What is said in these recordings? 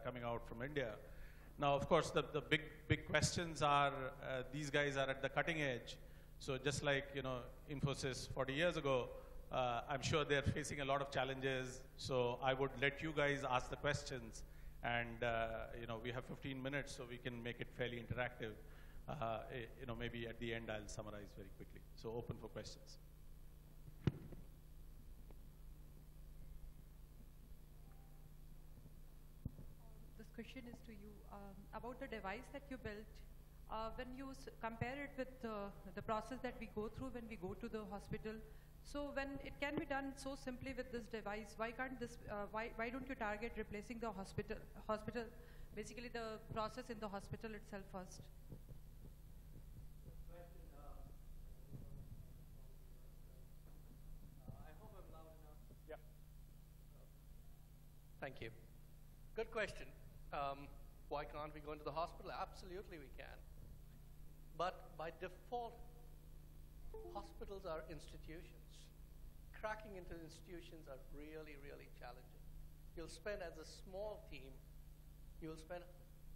coming out from India. Now, of course, the big questions are, these guys are at the cutting edge. So just like, Infosys 40 years ago, I'm sure they're facing a lot of challenges. So I would let you guys ask the questions. And, we have 15 minutes, so we can make it fairly interactive. Maybe at the end, I'll summarize very quickly. So open for questions. This question is to you. About the device that you built, when you compare it with the process that we go through when we go to the hospital, so when it can be done so simply with this device, why can't this? Why don't you target replacing the hospital, basically the process in the hospital itself first? I hope I'm loud enough. Yeah. Thank you. Good question. Why can't we go into the hospital? Absolutely we can. But by default, hospitals are institutions. Cracking into institutions are really, really challenging. You'll spend, as a small team, you'll spend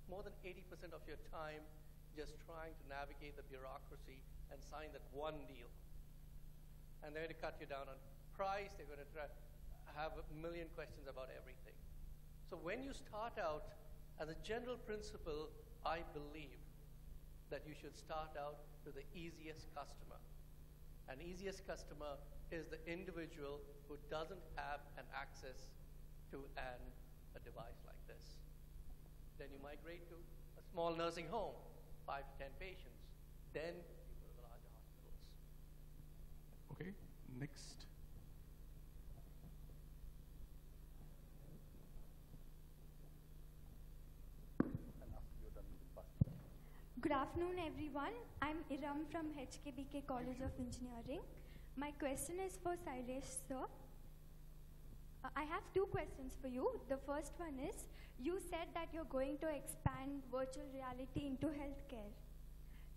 more than 80% of your time just trying to navigate the bureaucracy and sign that one deal. And they're going to cut you down on price. They're going to have a million questions about everything. So when you start out, as a general principle, I believe that you should start out with the easiest customer. An easiest customer is the individual who doesn't have an access to a device like this. Then you migrate to a small nursing home, 5 to 10 patients. Then you go to the larger hospitals. Okay, next. Good afternoon, everyone. I'm Iram from HKBK College of Engineering. My question is for Shailesh, sir. I have two questions for you. The first one is, you said that you're going to expand virtual reality into healthcare.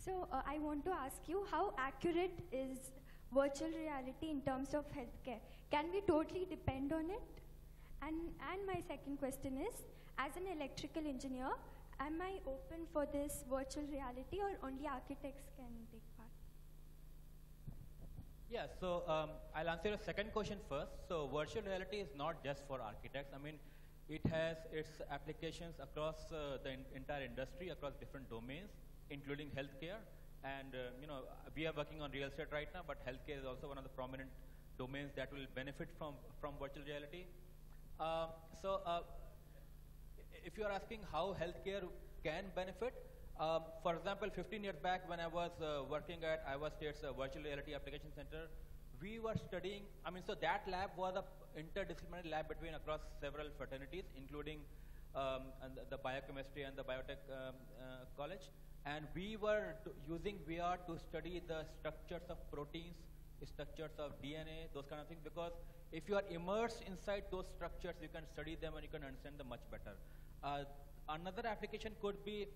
So I want to ask you, how accurate is virtual reality in terms of healthcare? Can we totally depend on it? And my second question is, as an electrical engineer, am I open for this virtual reality, or only architects can take part? Yeah, so I'll answer your second question first. So virtual reality is not just for architects. I mean, it has its applications across the entire industry, across different domains, including healthcare. And we are working on real estate right now, but healthcare is also one of the prominent domains that will benefit from virtual reality. If you are asking how healthcare can benefit, for example, 15 years back when I was working at Iowa State's Virtual Reality Application Center, we were studying, so that lab was an interdisciplinary lab across several fraternities, including the biochemistry and the biotech college. And we were using VR to study the structures of proteins, structures of DNA, those kind of things, because if you are immersed inside those structures, you can study them and you can understand them much better. Another application could be,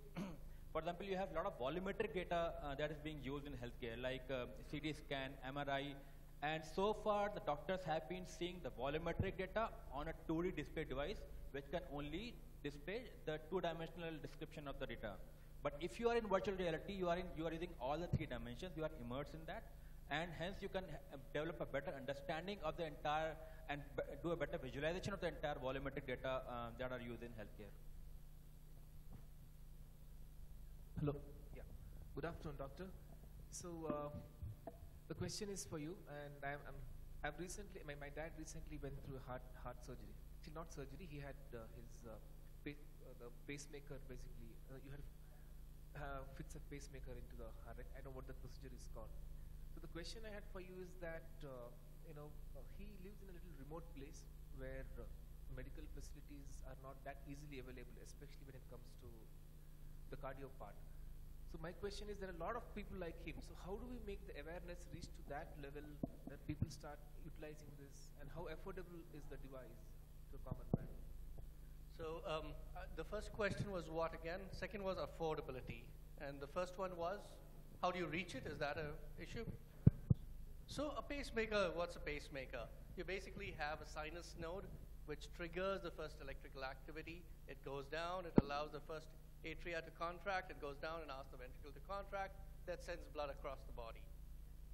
for example, you have a lot of volumetric data that is being used in healthcare, like CT scan, MRI, and so far the doctors have been seeing the volumetric data on a 2D display device, which can only display the two-dimensional description of the data. But if you are in virtual reality, you are using all the 3 dimensions, you are immersed in that, and hence you can develop a better understanding of the entire and do a better visualization of the entire volumetric data that are used in healthcare. Hello. Yeah. Good afternoon, doctor. So the question is for you, and I've recently, my dad recently went through a heart surgery. Actually, not surgery. He had the pacemaker. Basically, you had fits a pacemaker into the heart. I don't know what the procedure is called. So the question I had for you is that he lives in a little remote place where medical facilities are not that easily available, especially when it comes to the cardio part. So my question is, there are a lot of people like him. So how do we make the awareness reach to that level that people start utilizing this, and how affordable is the device to a common man? So the first question was what again? Second was affordability. And the first one was, how do you reach it? Is that an issue? So a pacemaker, what's a pacemaker? You basically have a sinus node which triggers the first electrical activity. It goes down, it allows the first atria to contract, it goes down and asks the ventricle to contract, that sends blood across the body.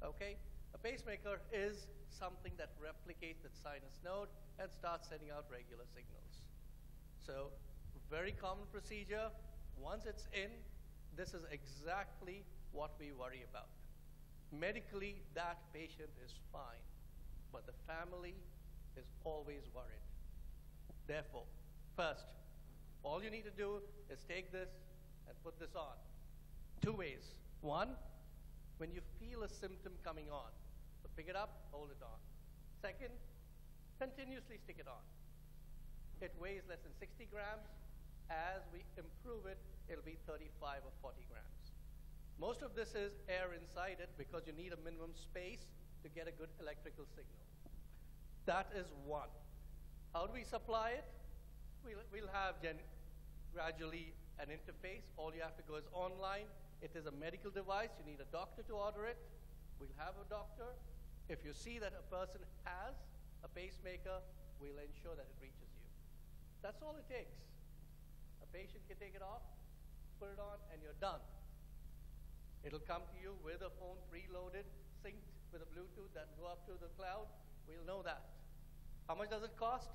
Okay? A pacemaker is something that replicates that sinus node and starts sending out regular signals. So, very common procedure. Once it's in, this is exactly what we worry about. Medically, that patient is fine, but the family is always worried. Therefore, first, all you need to do is take this and put this on. Two ways. One, when you feel a symptom coming on, so pick it up, hold it on. Second, continuously stick it on. It weighs less than 60 grams. As we improve it, it'll be 35 or 40 grams. Most of this is air inside it because you need a minimum space to get a good electrical signal. That is one. How do we supply it? We'll have gradually an interface. All you have to go is online. It is a medical device. You need a doctor to order it. We'll have a doctor. If you see that a person has a pacemaker, we'll ensure that it reaches you. That's all it takes. A patient can take it off, put it on, and you're done. It'll come to you with a phone preloaded, synced with a Bluetooth that will go up to the cloud. We'll know that. How much does it cost?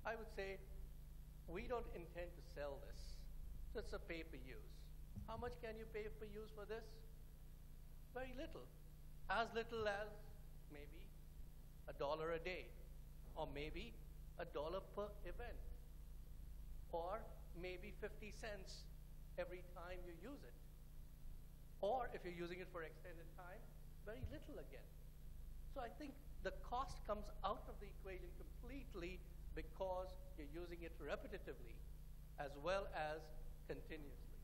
I would say we don't intend to sell this. So it's a pay-per-use. How much can you pay per use for this? Very little. As little as maybe $1 a day, or maybe $1 per event, or maybe 50 cents every time you use it. Or if you're using it for extended time, very little again. So I think the cost comes out of the equation completely because you're using it repetitively as well as continuously.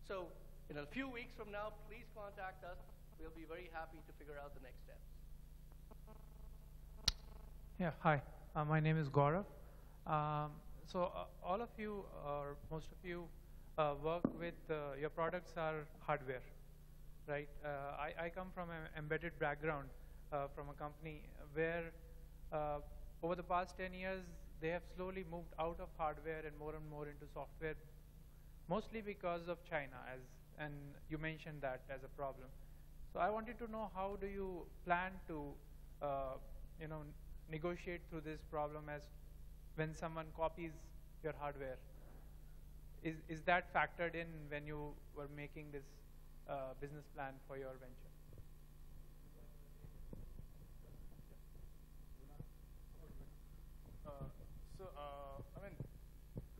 So in a few weeks from now, please contact us. We'll be very happy to figure out the next steps. Yeah, hi. My name is Gautam. All of you, or most of you, work with, your products are hardware, right? I come from an embedded background from a company where over the past 10 years, they have slowly moved out of hardware and more into software, mostly because of China, and you mentioned that as a problem. So I wanted to know, how do you plan to negotiate through this problem as when someone copies your hardware? Is that factored in when you were making this business plan for your venture? I mean,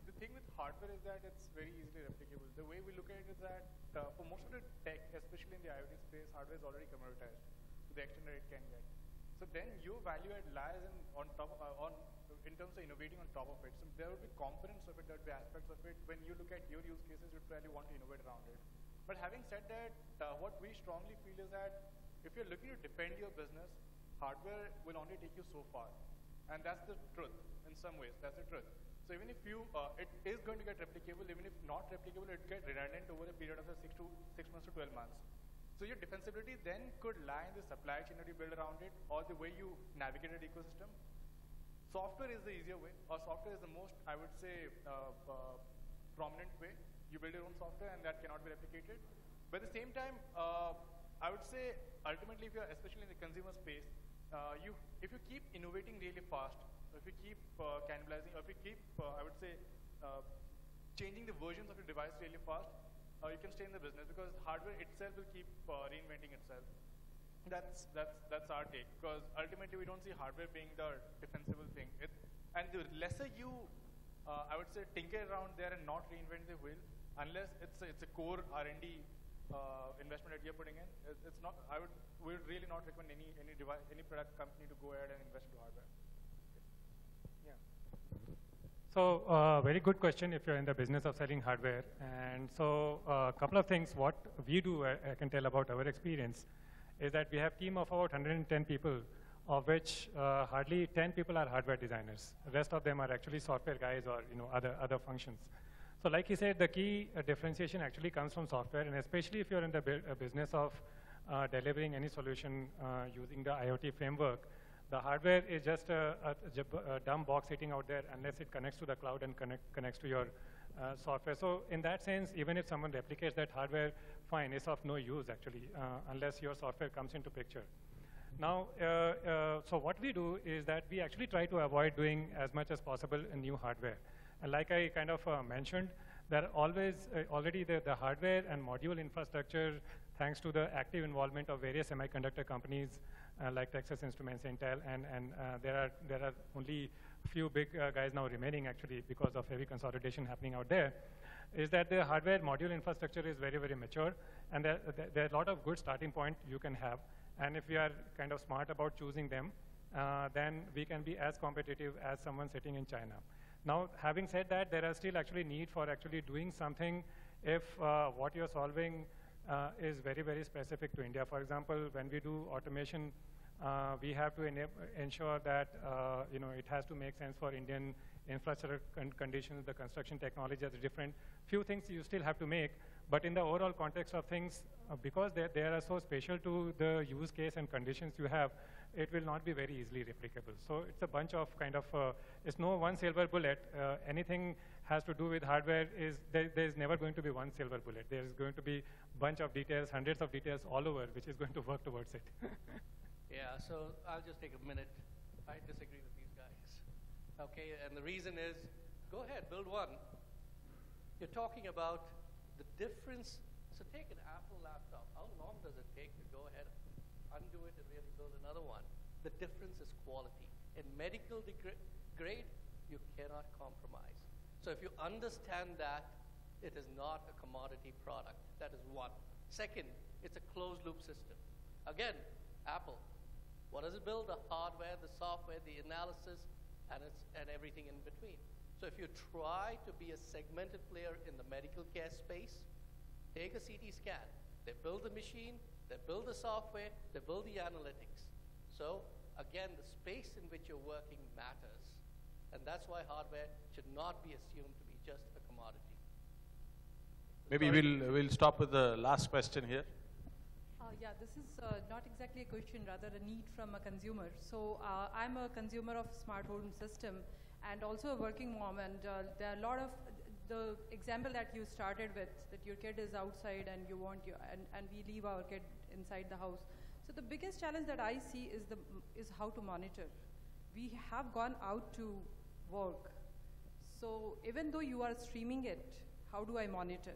the thing with hardware is that it's very easily replicable. The way we look at it is that for most of the tech, especially in the IoT space, hardware is already commoditized to the extent that it can get. So then your value add lies in terms of innovating on top of it. So there will be components of it, there will be aspects of it. When you look at your use cases, you'd probably want to innovate around it. But having said that, what we strongly feel is that if you're looking to defend your business, hardware will only take you so far. And that's the truth in some ways, that's the truth. So even if you, it is going to get replicable, even if not replicable, it gets redundant over a period of 6 months to 12 months. So your defensibility then could lie in the supply chain that you build around it, or the way you navigate an ecosystem. Software is the easier way, or software is the most, I would say, prominent way. You build your own software and that cannot be replicated. But at the same time, I would say, ultimately, if you're especially in the consumer space, if you keep innovating really fast, if you keep cannibalizing, or if you keep, I would say, changing the versions of your device really fast, you can stay in the business because hardware itself will keep reinventing itself. That's our take, because ultimately we don't see hardware being the defensible thing. And the lesser you, I would say, tinker around there and not reinvent the wheel, unless it's a core R&D investment that you're putting in, it's not. We would really not recommend any product company to go ahead and invest into hardware. Yeah. So very good question if you're in the business of selling hardware. And so a couple of things what we do, I can tell about our experience, is that we have a team of about 110 people, of which hardly 10 people are hardware designers. The rest of them are actually software guys or other functions. So like he said, the key differentiation actually comes from software, and especially if you're in the business of delivering any solution using the IoT framework, The hardware is just a dumb box sitting out there unless it connects to the cloud and connects to your software. So in that sense, even if someone replicates that hardware, fine, it's of no use actually, unless your software comes into picture. Now, so what we do is that we actually try to avoid doing as much as possible in new hardware. And like I kind of mentioned, there are always already the hardware and module infrastructure, thanks to the active involvement of various semiconductor companies like Texas Instruments, Intel, and there are only few big guys now remaining actually because of heavy consolidation happening out there, is that the hardware module infrastructure is very, very mature, and there are a lot of good starting point you can have. And if we are kind of smart about choosing them, then we can be as competitive as someone sitting in China. Now, having said that, there are still actually need for actually doing something if what you're solving is very, very specific to India. For example, when we do automation, we have to ensure that it has to make sense for Indian infrastructure conditions. The construction technology is different. Few things you still have to make, but in the overall context of things, because they are so special to the use case and conditions you have, it will not be very easily replicable. So it's a bunch of kind of, it's no one silver bullet. Anything has to do with hardware there's never going to be one silver bullet. There's going to be a bunch of details, hundreds of details all over, which is going to work towards it. Yeah, so I'll just take a minute. I disagree with these guys. Okay, and the reason is, go ahead, build one. You're talking about the difference. So take an Apple laptop. How long does it take to go ahead, undo it, and really build another one? The difference is quality. In medical grade, you cannot compromise. So if you understand that, it is not a commodity product. That is one. Second, it's a closed loop system. Again, Apple. What does it build? The hardware, the software, the analysis, and everything in between. So if you try to be a segmented player in the medical care space, take a CT scan. They build the machine, they build the software, they build the analytics. So again, the space in which you're working matters. And that's why hardware should not be assumed to be just a commodity. Maybe we'll stop with the last question here. Yeah, this is not exactly a question, rather a need from a consumer. So I'm a consumer of smart home system and also a working mom, and there are a lot of the example that you started with, that your kid is outside and you want and we leave our kid inside the house. So the biggest challenge that I see is how to monitor. We have gone out to work. So even though you are streaming it, how do I monitor?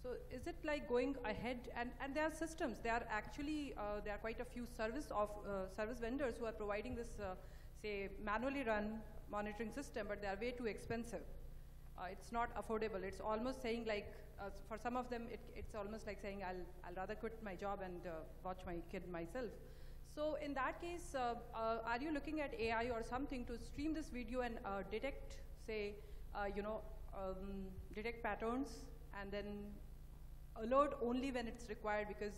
So is it like going ahead, and there are systems, there are actually, there are quite a few service vendors who are providing this, say, manually run monitoring system, but they are way too expensive. It's not affordable. It's almost saying like, for some of them, it's almost like saying, I'll rather quit my job and watch my kid myself. So in that case, are you looking at AI or something to stream this video and detect, say, detect patterns and then alert only when it's required, because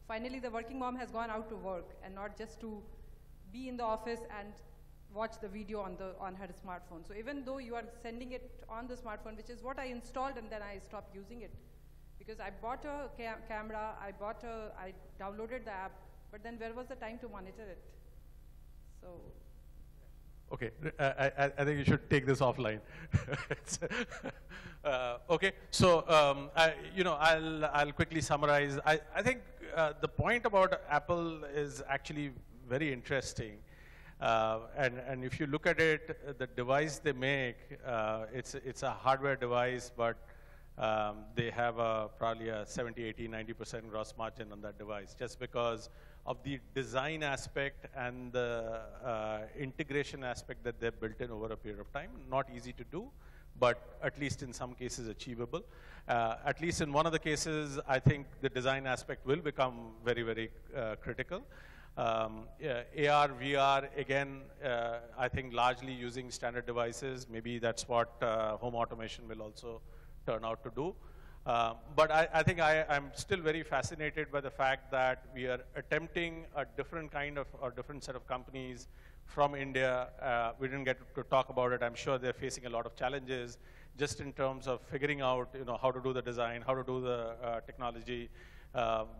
finally the working mom has gone out to work and not just to be in the office and watch the video on her smartphone. So even though you are sending it on the smartphone, which is what I installed and then I stopped using it, because I bought a camera, I downloaded the app, but then where was the time to monitor it? So. Okay, I think you should take this offline. Okay, so I'll quickly summarize. I think the point about Apple is actually very interesting, and if you look at it, the device they make, it's a hardware device, but they have probably a 70, 80, 90% gross margin on that device, just because of the design aspect and the integration aspect that they've built in over a period of time. Not easy to do, but at least in some cases achievable. At least in one of the cases, I think the design aspect will become very, very critical. AR, VR, again, I think largely using standard devices. Maybe that's what home automation will also turn out to do. But I think I'm still very fascinated by the fact that we are attempting a different kind of, or different set of companies from India. We didn't get to talk about it. I'm sure they're facing a lot of challenges just in terms of figuring out, how to do the design, how to do the technology,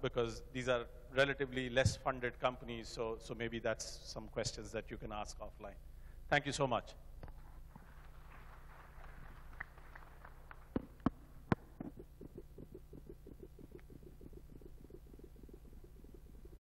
because these are relatively less funded companies, so maybe that's some questions that you can ask offline. Thank you so much.